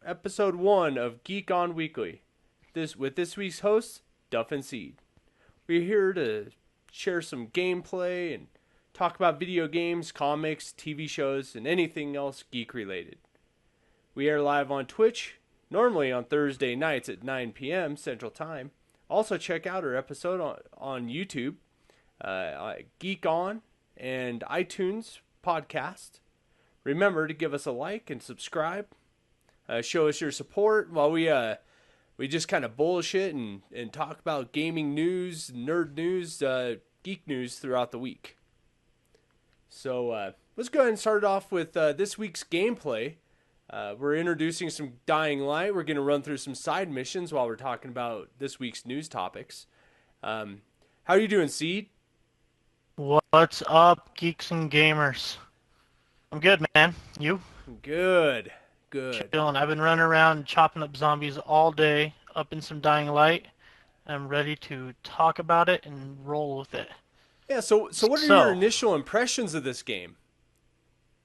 episode 1 of Geek On Weekly. This week's hosts, Duff and Seed. We're here to share some gameplay and talk about video games, comics, TV shows, and anything else geek related. We air live on Twitch, normally on Thursday nights at 9 p.m. Central Time. Also, check out our episode on YouTube, Geek On, and iTunes podcast. Remember to give us a like and subscribe. Show us your support while we just kind of bullshit and talk about gaming news, nerd news, geek news throughout the week. So let's go ahead and start off with this week's gameplay. We're introducing some Dying Light. We're going to run through some side missions while we're talking about this week's news topics. How are you doing, Seed? What's up, geeks and gamers? I'm good, man. You? Good. Chilling. I've been running around chopping up zombies all day, up in some Dying Light. I'm ready to talk about it and roll with it. Yeah, so what are your initial impressions of this game?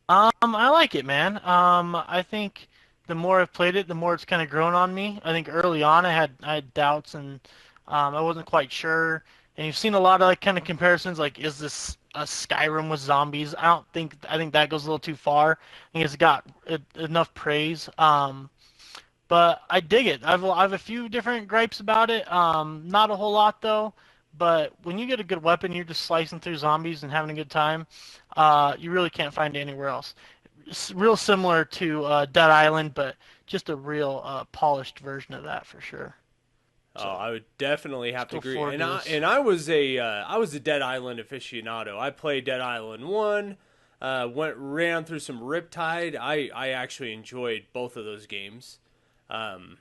I like it, man. I think the more I've played it, the more it's kind of grown on me. I think early on I had doubts and I wasn't quite sure. And you've seen a lot of like kind of comparisons, like is this a Skyrim with zombies? I think that goes a little too far. I think it's got enough praise. But I dig it. I have a few different gripes about it. Not a whole lot though. But when you get a good weapon, you're just slicing through zombies and having a good time. You really can't find it anywhere else. It's real similar to Dead Island, but just a real polished version of that for sure. Oh, So, I would definitely have to still agree. forward And to I this. and I was a Dead Island aficionado. I played Dead Island 1, ran through some Riptide. I actually enjoyed both of those games. Um,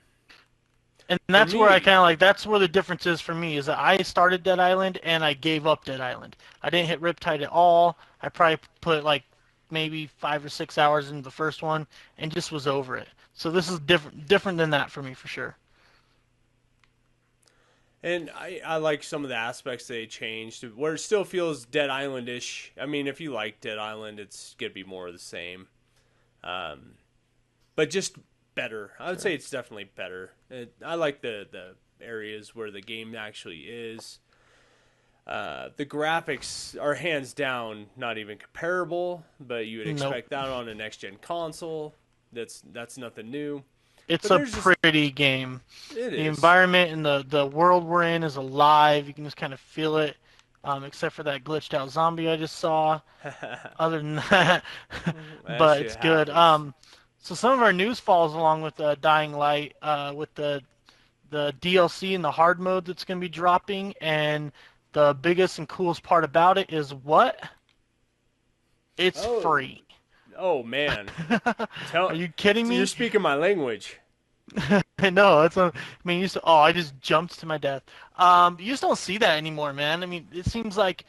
And for that's where I me, kind of like, that's where the difference is for me, is that I started Dead Island and I gave up Dead Island. I didn't hit Riptide at all. I probably put like maybe 5 or 6 hours into the first one and just was over it. So this is different than that for me for sure. and I like some of the aspects they changed where it still feels Dead Island-ish. I mean, if you like Dead Island, it's gonna be more of the same. Um, but just better. I would say Sure. it's definitely better. I like the areas where the game actually is. The graphics are hands down not even comparable, but you would Nope. expect that on a next gen console. That's nothing new. It's But a there's just pretty game. it The is. environment and the world we're in is alive. You can just kind of feel it, except for that glitched out zombie I just saw. Other than that, That but shit it's good. happens. So some of our news falls along with Dying Light, with the DLC and the hard mode that's going to be dropping, and the biggest and coolest part about it is what? It's Oh, free. oh man. Are Tell you kidding you're me? speaking my language. I know. I mean, I just jumped to my death. You just don't see that anymore, man. I mean, it seems like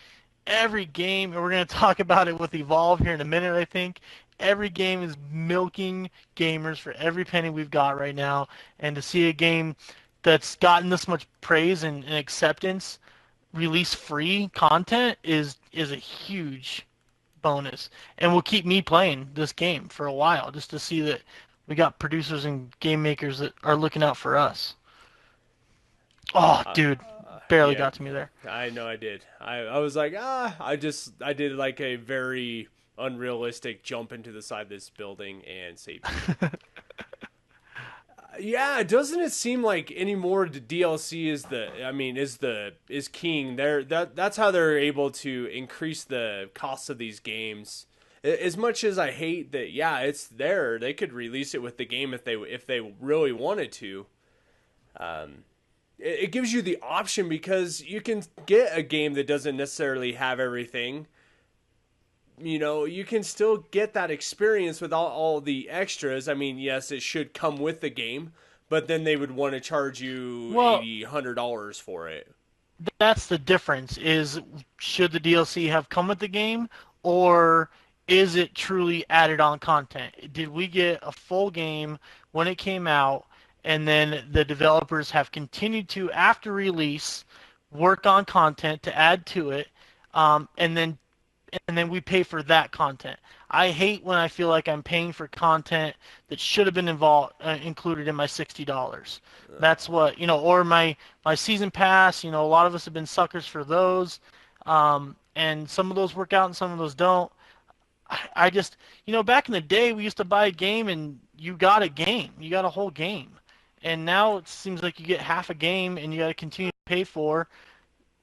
every game, and we're gonna talk about it with Evolve here in a minute, I think. Every game is milking gamers for every penny we've got right now, and to see a game that's gotten this much praise and acceptance, release free content is a huge bonus, and will keep me playing this game for a while just to see that we got producers and game makers that are looking out for us. Oh, Uh, dude, barely yeah, got to me there. I know I did. I was like, I did like a very unrealistic jump into the side of this building and save people. Yeah, doesn't it seem like anymore the DLC is is king. That's how they're able to increase the cost of these games. As much as I hate that, yeah, it's there. They could release it with the game if they really wanted to. Um, it gives you the option because you can get a game that doesn't necessarily have everything. You know, you can still get that experience with all the extras. I mean, yes, it should come with the game, but then they would want to charge you Well, 80, $100 for it. that's the difference. Is should the DLC have come with the game, or is it truly added on content? Did we get a full game when it came out, and then the developers have continued to, after release, work on content to add to it, and then and then we pay for that content. I hate when I feel like I'm paying for content that should have been included in my $60. That's Oh, what, or my season pass. A lot of us have been suckers for those, and some of those work out and some of those don't. I just, back in the day, we used to buy a game and you got a game, you got a whole game, and now it seems like you get half a game and you got to continue to pay for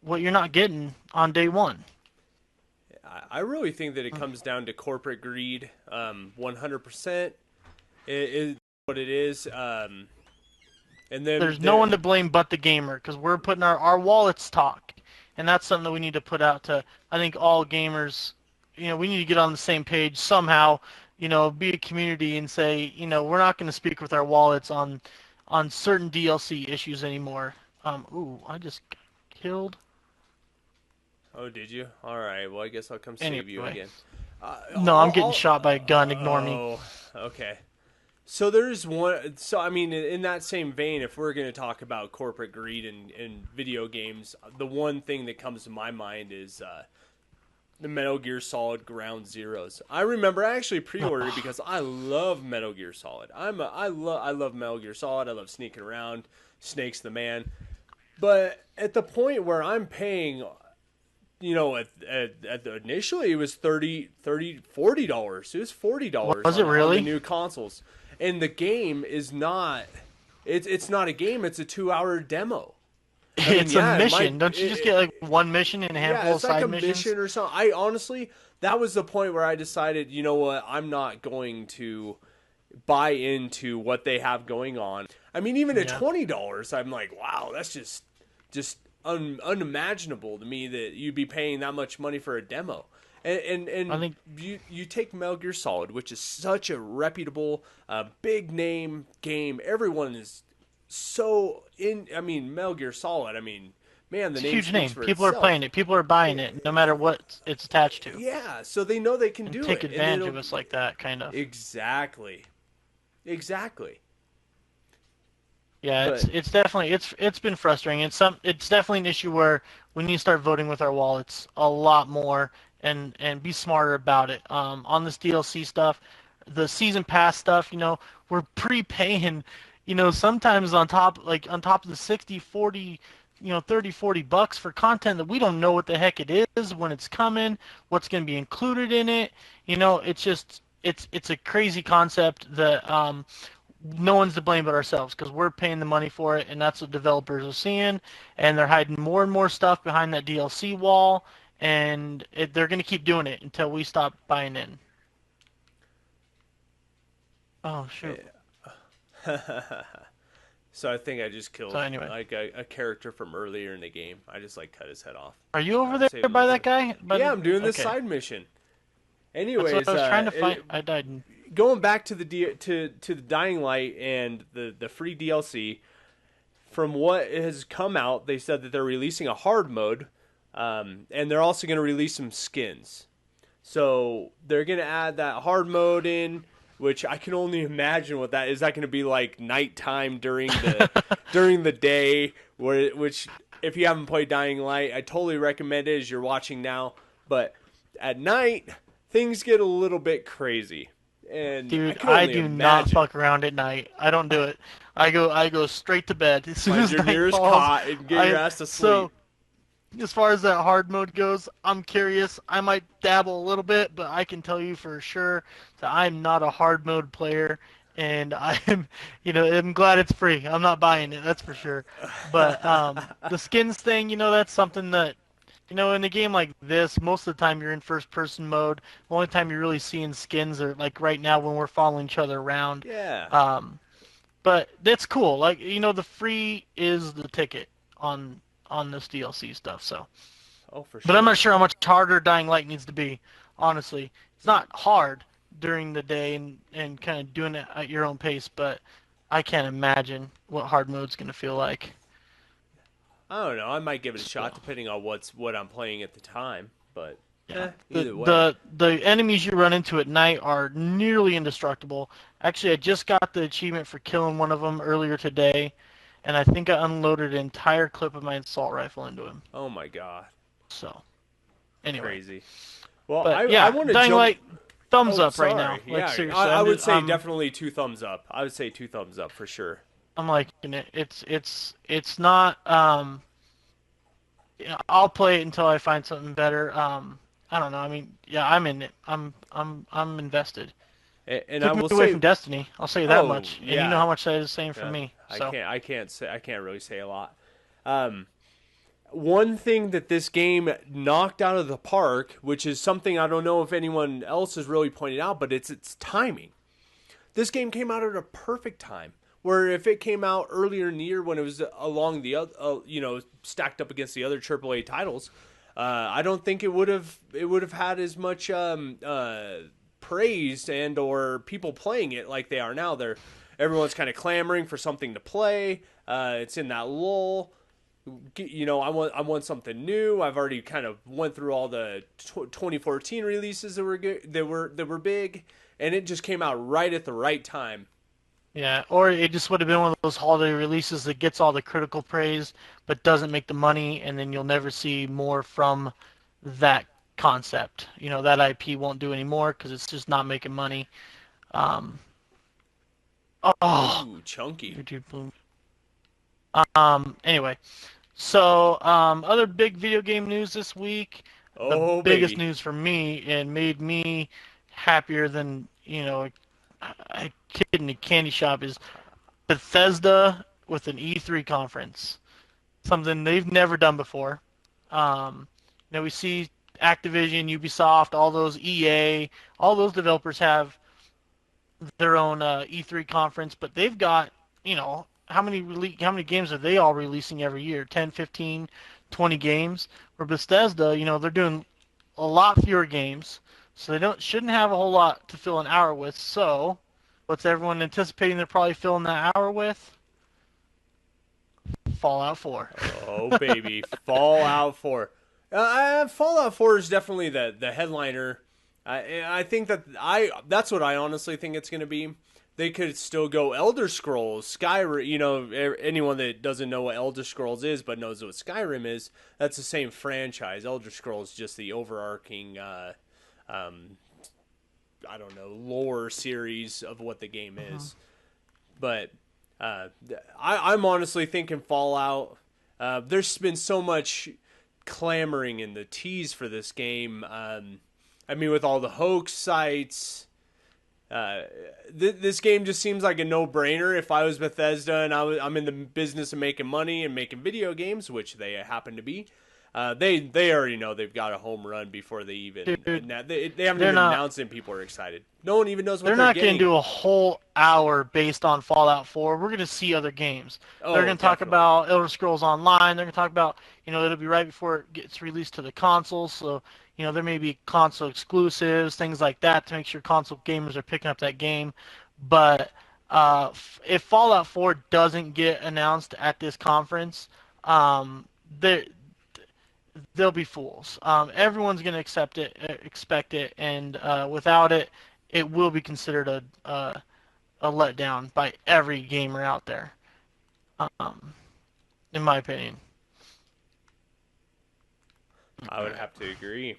what you're not getting on day one. I really think that it comes down to corporate greed. 100% is what it is. And then There's no there, one to blame but the gamer because we're putting our wallets talk, and that's something that we need to put out to I think all gamers. We need to get on the same page somehow. Be a community and say, we're not going to speak with our wallets on certain DLC issues anymore. Ooh, I just got killed. oh, did you? All right. Well, I guess I'll come save you Anyway, again. no, I'm getting shot by a gun. Ignore me. Oh, okay. So there's one. So I mean, in that same vein, if we're going to talk about corporate greed in video games, the one thing that comes to my mind is the Metal Gear Solid Ground Zeroes. I remember I actually pre-ordered it because I love Metal Gear Solid. I love Metal Gear Solid. I love sneaking around. Snake's the man. But at the point where I'm paying, initially it was $40. It was $40 Was it on the really? new consoles, and the game is not. It's not a game. It's a 2-hour demo. I mean, It's a yeah, it mission. might. Don't you just get like one mission and a Yeah, handful of it's like a side missions? mission or something. I honestly, that was the point where I decided, you know what, I'm not going to buy into what they have going on. I mean, even at Yeah. $20, I'm like, wow, that's just unimaginable to me that you'd be paying that much money for a demo. I And think you take Metal Gear Solid, which is such a reputable, big name game. Everyone is so in. I mean, Metal Gear Solid. I mean, man, the it's a name huge speaks name. for People are itself. playing it. People are buying it, no matter what it's attached to, Yeah, so they know they can and do take it, and advantage it'll of us like that, kind of. exactly, exactly. Yeah, it's But it's definitely it's been frustrating. It's definitely an issue where we need to start voting with our wallets a lot more and be smarter about it. On this DLC stuff, the season pass stuff, we're prepaying, sometimes on top of the 60, 40, 30, $40 for content that we don't know what the heck it is, when it's coming, what's going to be included in it. It's just it's a crazy concept that no one's to blame but ourselves because we're paying the money for it, and that's what developers are seeing, and they're hiding more and more stuff behind that DLC wall, and they're going to keep doing it until we stop buying in. Oh shoot! so I think I just So killed anyway, like a character from earlier in the game. I just like cut his head off. are you over Save there him the by that time. guy? Yeah, I'm doing this Okay, side mission. that's what I Anyways, was trying to find. I died. going back to to the Dying Light and the free DLC. From what has come out, they said that they're releasing a hard mode, and they're also going to release some skins. So they're going to add that hard mode in, which I can only imagine what that is. That going to be like nighttime during the during the day, which if you haven't played Dying Light, I totally recommend it as you're watching now. But at night, things get a little bit crazy, and I Dude, can I only do not imagine. fuck around at night. I don't do it. I go straight to bed as soon Find as your night nearest falls. cot and get your I ass to so sleep. As far as that hard mode goes, I'm curious. I might dabble a little bit, but I can tell you for sure that I'm not a hard mode player, and I'm glad it's free. I'm not buying it, that's for sure. But the skins thing, that's something that, in a game like this, most of the time you're in first person mode. The only time you're really seeing skins are like right now when we're following each other around. Yeah. Um, but that's cool. Like, the free is the ticket on this DLC stuff. So, Oh, for but I'm sure. not sure how much harder Dying Light needs to be. Honestly, it's not hard during the day and kind of doing it at your own pace, but I can't imagine what hard mode's gonna feel like. I don't know. I might give it a shot So, depending on what I'm playing at the time. But yeah. The either way. the the enemies you run into at night are nearly indestructible. Actually, I just got the achievement for killing one of them earlier today, and I think I unloaded an entire clip of my assault rifle into him. Oh my god. So, anyway, Crazy. Well, But I yeah, want to Dying jump. Light, thumbs Oh, up right now. sorry. Like Yeah, seriously, I I'm would just say definitely two thumbs up. I would say two thumbs up for sure. I'm liking it. It's not I'll play it until I find something better. I don't know. I mean, yeah, I'm in it. I'm invested. And I Took me will away say, from Destiny. I'll say that oh much. And you know yeah, how much that is saying for me. So I can't really say a lot. Um, One thing that this game knocked out of the park, which is something I don't know if anyone else has really pointed out, but it's its timing. This game came out at a perfect time. Where if it came out earlier in the year when it was along the other, stacked up against the other AAA titles, I don't think it would have had as much praise and or people playing it like they are now. Everyone's kind of clamoring for something to play. It's in that lull. I want something new. I've already kind of went through all the 2014 releases that were good, that were big, and it just came out right at the right time. yeah, or it just would have been one of those holiday releases that gets all the critical praise but doesn't make the money, and then you'll never see more from that concept. That IP won't do anymore because it's just not making money. Um, oh, Ooh, chunky. YouTube boom. Anyway, so other big video game news this week. The Oh biggest baby. news for me and made me happier than a kid in a candy shop is Bethesda with an E3 conference. Something they've never done before. We see Activision, Ubisoft, all those EA, all those developers have their own E3 conference, but they've got, how many games are they all releasing every year? 10, 15, 20 games. Where Bethesda, they're doing a lot fewer games, so they shouldn't have a whole lot to fill an hour with. So, what's everyone anticipating they're probably filling that hour with? Fallout 4. Oh baby. Fallout 4. Fallout 4 is definitely the headliner. I think that's what I honestly think it's going to be. They could still go Elder Scrolls, Skyrim. Anyone that doesn't know what Elder Scrolls is but knows what Skyrim is, that's the same franchise. Elder Scrolls is just the overarching, I don't know, lore series of what the game is. But I'm honestly thinking Fallout. There's been so much clamoring in the tease for this game. I mean, with all the hoax sites, this game just seems like a no-brainer. If I was Bethesda and I'm in the business of making money and making video games, which they happen to be, they already know they've got a home run before they even Dude, they haven't they're even not announced it. And people are excited. No one even knows what they're they're not going to getting. do a whole hour based on Fallout 4. We're going to see other games. They're Oh, going to talk definitely. about Elder Scrolls Online. They're going to talk about, it'll be right before it gets released to the consoles. So, there may be console exclusives, things like that to make sure console gamers are picking up that game. But if Fallout 4 doesn't get announced at this conference, um, there they'll be fools. Everyone's going to expect it, and without it, it will be considered a letdown by every gamer out there, um, in my opinion. I would have to agree.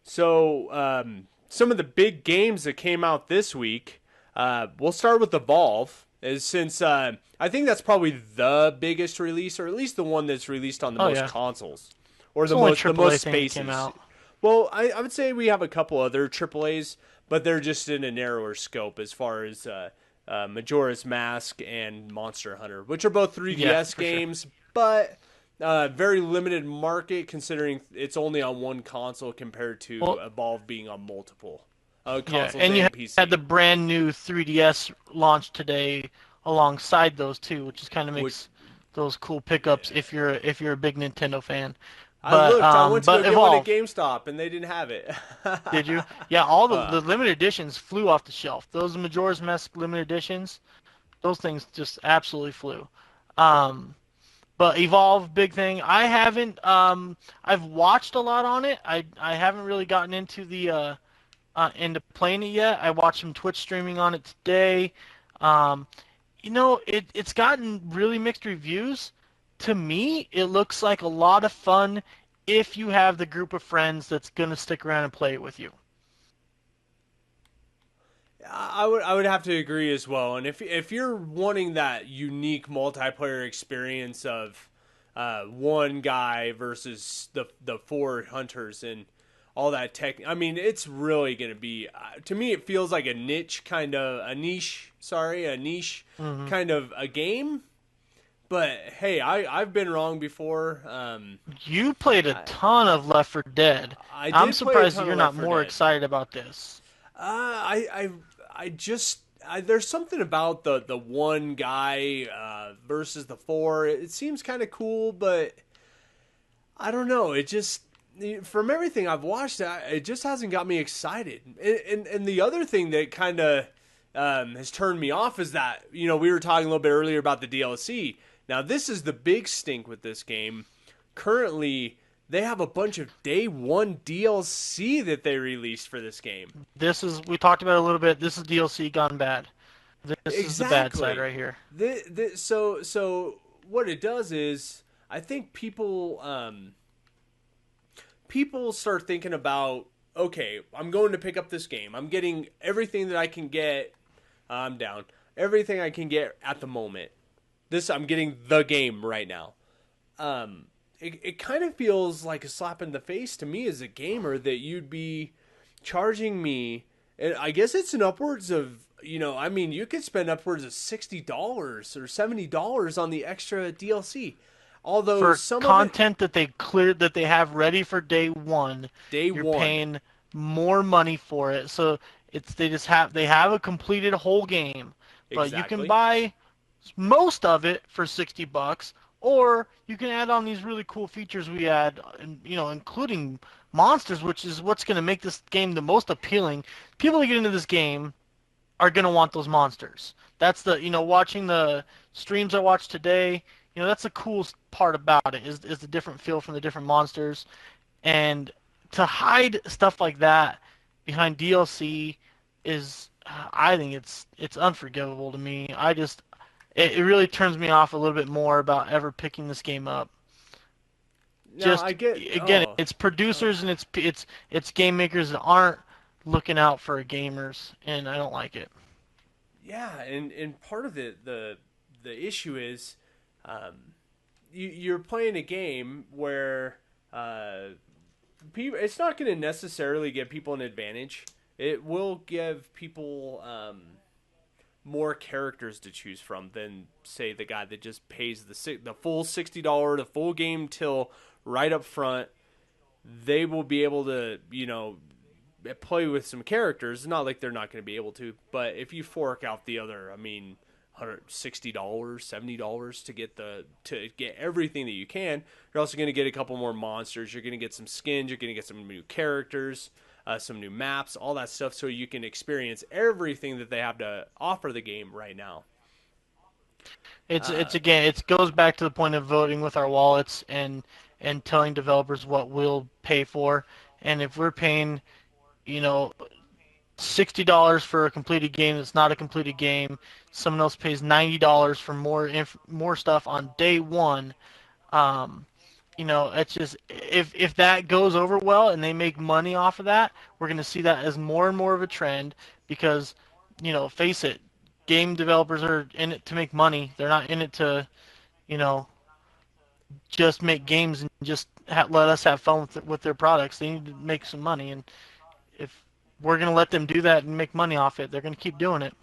So, some of the big games that came out this week, we'll start with Evolve, since I think that's probably the biggest release, or at least the one that's released on the Oh most yeah, consoles, or it's the the only most AAA thing that came spaces. out. Well, I would say we have a couple other AAA's, but they're just in a narrower scope as far as Majora's Mask and Monster Hunter, which are both Yeah, 3DS for sure. games, but very limited market considering it's only on one console compared to Well, Evolve being on multiple yeah, consoles and you and had the PC. brand new 3DS launch today alongside those two, which just kind of Which makes those cool pickups if you're a big Nintendo fan. I But looked, I went to go get one at Evolve, GameStop and they didn't have it. did you? Yeah, all the, uh, the limited editions flew off the shelf. Those Majora's Mask limited editions, those things just absolutely flew. Um, but Evolve, big thing. I've watched a lot on it. I haven't really gotten into playing it yet. I watched some Twitch streaming on it today. Um, it's gotten really mixed reviews. To me, it looks like a lot of fun if you have the group of friends that's gonna stick around and play it with you. I would have to agree as well. And if you're wanting that unique multiplayer experience of one guy versus the four hunters and all that tech, I mean, it's really going to be to me. It feels like a niche Hmm. kind of a game. But hey, I've been wrong before. You played a I, ton of Left 4 Dead. I I'm did play a surprised that ton you're of not Left 4 more Dead. excited about this. I just there's something about the one guy versus the four. It seems kind of cool, but I don't know. It just from everything I've watched, it just hasn't got me excited. And the other thing that kind of has turned me off is that we were talking a little bit earlier about the DLC. Now this is the big stink with this game. Currently, they have a bunch of day one DLC that they released for this game. We talked about it a little bit. This is DLC gone bad. This is the bad side Exactly. right here. So what it does is I think people start thinking about, okay, I'm going to pick up this game. I'm getting everything that I can get. I'm down. Everything I can get at the moment. I'm getting the game right now. It kind of feels like a slap in the face to me as a gamer that you'd be charging me, and I guess it's an upwards of, I mean, you could spend upwards of $60 or $70 on the extra DLC. Although For some of it, content that they cleared that they have ready for day one, day you're one, paying more money for it. So they have a completed whole game, but you can exactly, buy most of it for $60, or you can add on these really cool features we add, and including monsters, which is what's going to make this game the most appealing. People that get into this game are gonna want those monsters. That's watching the streams I watched today. That's the coolest part about it is the different feel from the different monsters, and to hide stuff like that behind DLC is, I think it's unforgivable to me. It really turns me off a little bit more about ever picking this game up. now I Just get, again, it's producers and it's game makers that aren't looking out for gamers, and I don't like it. yeah, and part of the issue is, um, you're playing a game where people, it's not going to necessarily give people an advantage. It will give people more characters to choose from than say the guy that just pays the full $60, the full game till right up front. They will be able to play with some characters. Not like they're not going to be able to, but if you fork out the other, I mean, $60, $70 to get everything that you can. You're also going to get a couple more monsters. You're going to get some skins. You're going to get some new characters, some new maps, all that stuff, so you can experience everything that they have to offer the game right now. It's again, it goes back to the point of voting with our wallets and telling developers what we'll pay for. And if we're paying, you know, $60 for a completed game that's not a completed game, someone else pays $90 for more stuff on day one. Um, it's just if that goes over well and they make money off of that, we're going to see that as more and more of a trend because, face it, game developers are in it to make money. They're not in it to, you know, just make games and just let us have fun with their products. They need to make some money, and if we're going to let them do that and make money off it, they're going to keep doing it.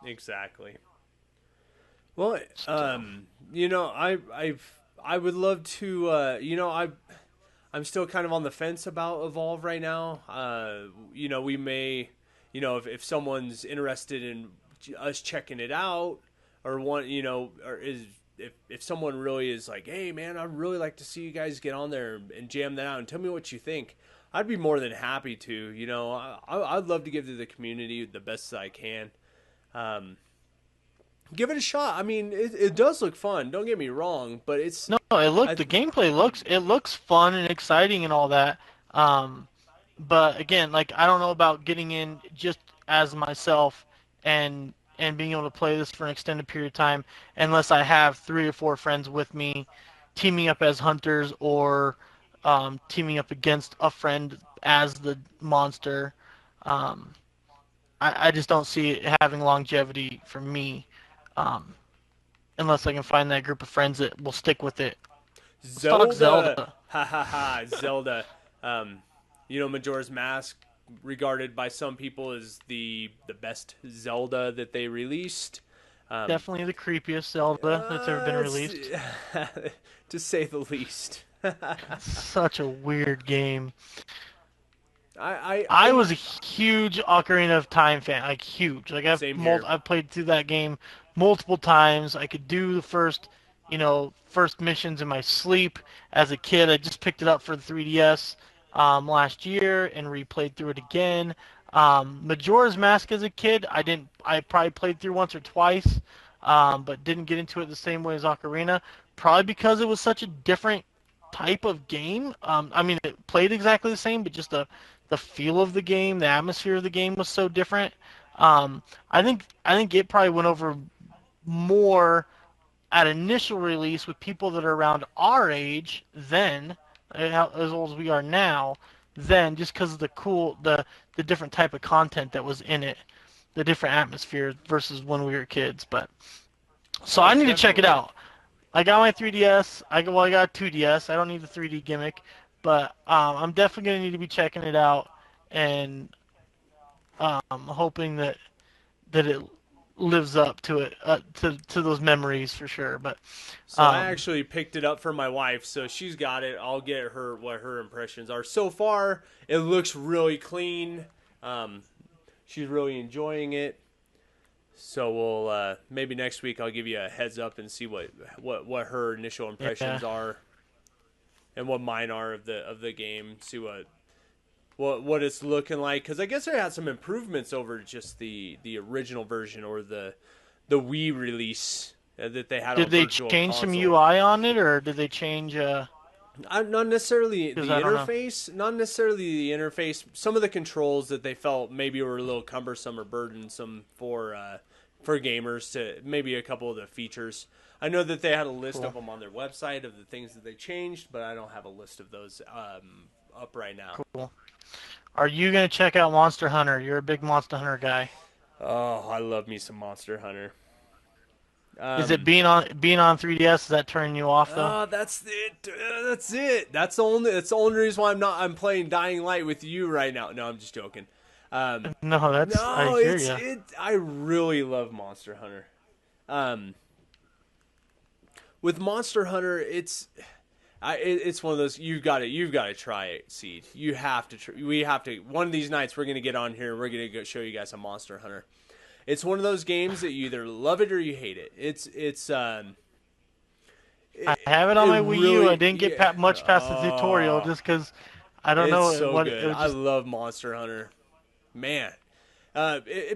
Exactly. Well, So, I would love to. I'm still kind of on the fence about Evolve right now. We may, if someone's interested in us checking it out, or or is if someone really is like, hey man, I'd really like to see you guys get on there and jam that out and tell me what you think. I'd be more than happy to. I'd love to give to the community the best that I can. Um, Give it a shot. I mean, it does look fun. Don't get me wrong, but no, I, the gameplay looks fun and exciting and all that. Um, but again, like I don't know about getting in just as myself and being able to play this for an extended period of time unless I have 3 or 4 friends with me teaming up as hunters or teaming up against a friend as the monster. Um, I just don't see it having longevity for me, um, unless I can find that group of friends that will stick with it. Let's talk Zelda, Zelda. ha ha ha, Zelda. Um, Majora's Mask, regarded by some people as the best Zelda that they released. Um, Definitely the creepiest Zelda that's ever been it's, released. to say the least. Such a weird game. I I was a huge Ocarina of Time fan, like huge. Like same here. I've played through that game multiple times. I could do the first missions in my sleep as a kid. I just picked it up for the 3DS last year and replayed through it again. Majora's Mask as a kid, I didn't. I probably played through once or twice, but didn't get into it the same way as Ocarina. Probably because it was such a different type of game. I mean, it played exactly the same, but just the feel of the game, the atmosphere of the game was so different. I think it probably went over more at initial release with people that are around our age then, as old as we are now, then just because of the different type of content that was in it, the different atmosphere versus when we were kids. But so Oh, I need to check it definitely. out. I got my 3DS. I got a 2DS. I don't need the 3D gimmick, but I'm definitely gonna need to be checking it out and hoping that it lives up to it to those memories for sure. But So I um, actually picked it up for my wife, so she's got it. I'll get her what her impressions are. So far, it looks really clean. Um, she's really enjoying it. So we'll maybe next week I'll give you a heads up and see what her initial yeah, impressions are and what mine are of the game. See what it's looking like, because I guess they had some improvements over just the original version or the Wii release that they had did on they Virtual change some Console. UI on it, or did they change? Not necessarily Because the I don't know. interface, not necessarily the interface. Some of the controls that they felt maybe were a little cumbersome or burdensome for gamers. To maybe a couple of the features. I know that they had a list of Cool, them on their website of the things that they changed, but I don't have a list of those up right now. cool. Are you gonna check out Monster Hunter? You're a big Monster Hunter guy. Oh, I love me some Monster Hunter. Is it Um, being on 3DS? Is that turning you off though? that's it. That's it. That's the only reason why I'm playing Dying Light with you right now. No, I'm just joking. Um, No, that's I no, hear you. I really love Monster Hunter. Um, with Monster Hunter, it's one of those you've got to try it, Seed. You have to. We have to. One of these nights we're gonna get on here and we're gonna go show you guys a Monster Hunter. It's one of those games that you either love it or you hate it. I have it on It my Wii U. I really, didn't get yeah. much past the tutorial Oh, just because I don't it's know so what it good. would I just. love Monster Hunter. Man,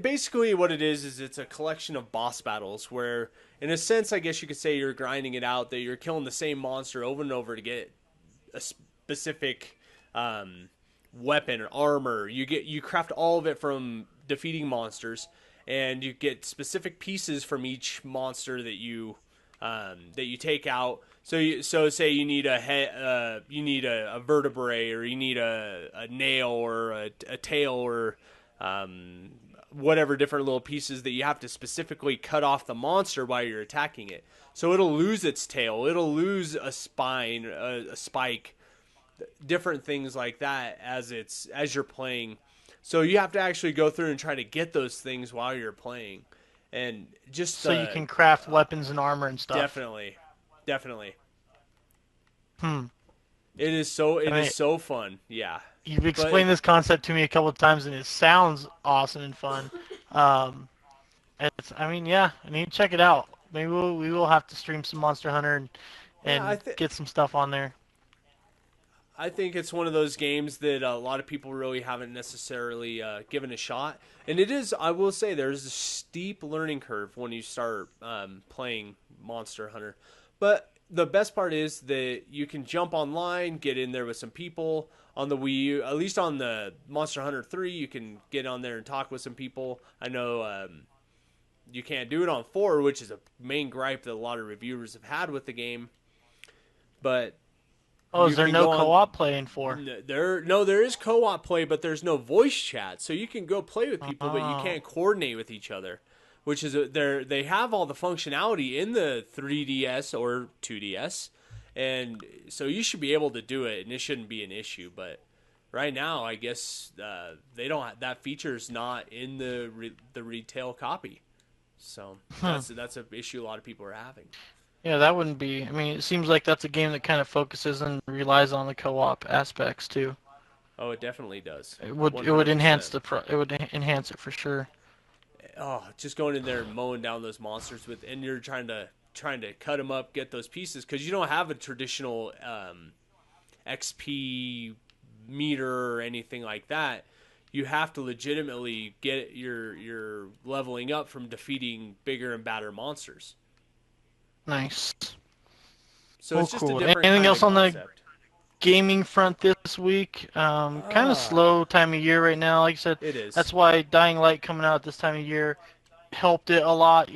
basically what it is it's a collection of boss battles where, in a sense, I guess you could say you're grinding it out. That you're killing the same monster over and over to get a specific weapon or armor. You craft all of it from defeating monsters, and you get specific pieces from each monster that you take out. So say you need you need a vertebrae, or you need a nail, or a tail, or whatever different little pieces that you have to specifically cut off the monster while you're attacking it. So it'll lose its tail, it'll lose a spine, a spike, different things like that as you're playing. So you have to actually go through and try to get those things while you're playing, and just So you can craft uh, weapons and armor and stuff. definitely, definitely, Hmm. it I is mean, so fun. Yeah, you've but explained this concept to me a couple of times, and it sounds awesome and fun. Um, I mean, yeah, I need to check it out. Maybe we will have to stream some Monster Hunter yeah, and get some stuff on there. I think it's one of those games that a lot of people really haven't necessarily given a shot. And it is, I will say, there's a steep learning curve when you start playing Monster Hunter. But the best part is that you can jump online, get in there with some people on the Wii U. At least on the Monster Hunter 3, you can get on there and talk with some people. I know you can't do it on 4, which is a main gripe that a lot of reviewers have had with the game. But Oh, is You there can no go on. co-op playing for? There is co-op play, but there's no voice chat, so you can go play with people, but you Oh, can't coordinate with each other. Which is they have all the functionality in the 3DS or 2DS, and so you should be able to do it, and it shouldn't be an issue. But right now, I guess they don't. That feature's not in the retail copy, so hmm. that's an issue a lot of people are having. Yeah, that wouldn't be. I mean, it seems like that's a game that kind of focuses and relies on the co-op aspects too. Oh, it definitely does, It would enhance 100%. it would enhance it for sure. Oh, just going in there and mowing down those monsters with, and you're trying to cut them up, get those pieces because you don't have a traditional XP meter or anything like that. You have to legitimately get your leveling up from defeating bigger and badder monsters. Nice. So Well, it's just a cool. different Anything kind of else on the concept. gaming front this week? Kind of Ah, slow time of year right now. Like I said, it is. that's why Dying Light coming out this time of year helped it a lot.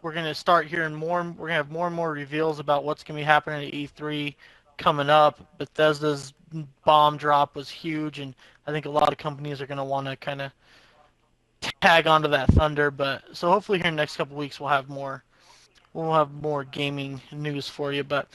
We're gonna start hearing more. We're gonna have more and more reveals about what's gonna be happening at E3 coming up. Bethesda's bomb drop was huge, and I think a lot of companies are gonna want to kind of tag onto that thunder. But so hopefully here in the next couple weeks we'll have more gaming news for you. But